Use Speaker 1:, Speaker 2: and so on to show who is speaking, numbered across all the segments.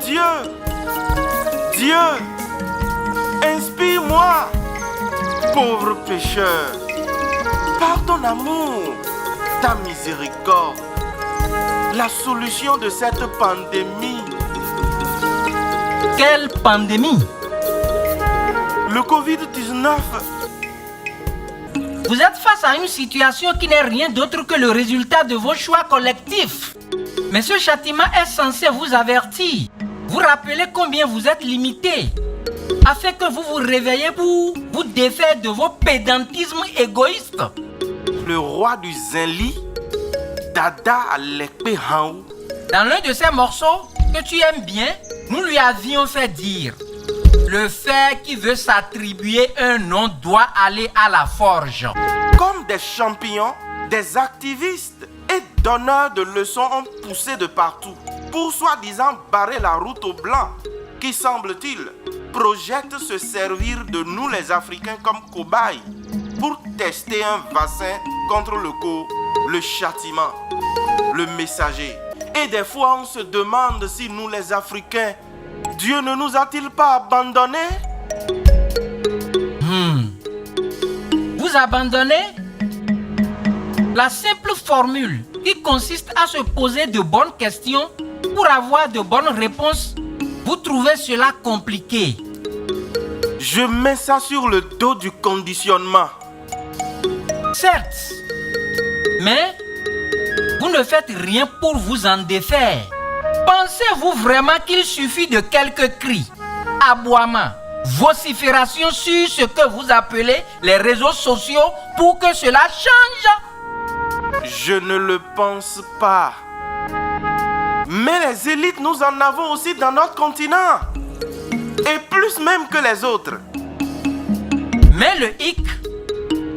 Speaker 1: Dieu, Dieu, inspire-moi, pauvre pécheur, par ton amour, ta miséricorde, la solution de cette pandémie.
Speaker 2: Quelle pandémie?
Speaker 1: Le Covid-19.
Speaker 2: Vous êtes face à une situation qui n'est rien d'autre que le résultat de vos choix collectifs. Mais ce châtiment est censé vous avertir, vous rappeler combien vous êtes limité, afin que vous vous réveillez pour vous défaire de vos pédantismes égoïstes.
Speaker 1: Le roi du Zinli, Dada Alekpe Haou.
Speaker 2: Dans l'un de ces morceaux que tu aimes bien, nous lui avions fait dire: le fer qui veut s'attribuer un nom doit aller à la forge.
Speaker 1: Comme des champions, des activistes et donneurs de leçons ont poussé de partout pour soi-disant barrer la route aux Blancs qui, semble-t-il, projettent se servir de nous les Africains comme cobayes pour tester un vaccin contre le châtiment, le messager. Et des fois, on se demande si nous les Africains, Dieu ne nous a-t-il pas abandonnés?
Speaker 2: Vous abandonnez? La simple formule qui consiste à se poser de bonnes questions pour avoir de bonnes réponses, vous trouvez cela compliqué.
Speaker 1: Je mets ça sur le dos du conditionnement.
Speaker 2: Certes, mais vous ne faites rien pour vous en défaire. Pensez-vous vraiment qu'il suffit de quelques cris, aboiements, vociférations sur ce que vous appelez les réseaux sociaux pour que cela change?
Speaker 1: Je ne le pense pas. Mais les élites, nous en avons aussi dans notre continent. Et plus même que les autres.
Speaker 2: Mais le hic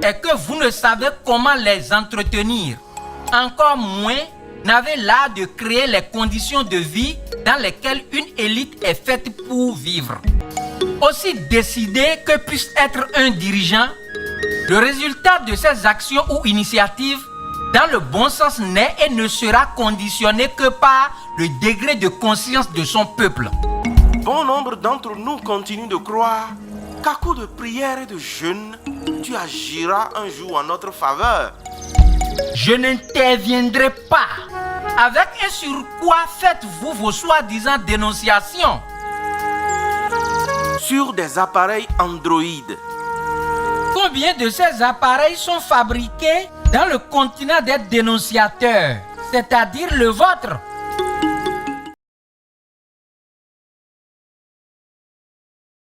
Speaker 2: est que vous ne savez comment les entretenir. Encore moins, n'avez l'art de créer les conditions de vie dans lesquelles une élite est faite pour vivre. Aussi décidé que puisse être un dirigeant, le résultat de ses actions ou initiatives, dans le bon sens, n'est et ne sera conditionné que par le degré de conscience de son peuple.
Speaker 1: Bon nombre d'entre nous continuent de croire qu'à coup de prière et de jeûne, tu agiras un jour en notre faveur.
Speaker 2: Je n'interviendrai pas. Avec et sur quoi faites-vous vos soi-disant dénonciations?
Speaker 1: Sur des appareils Android.
Speaker 2: Combien de ces appareils sont fabriqués dans le continent des dénonciateurs, c'est-à-dire le vôtre?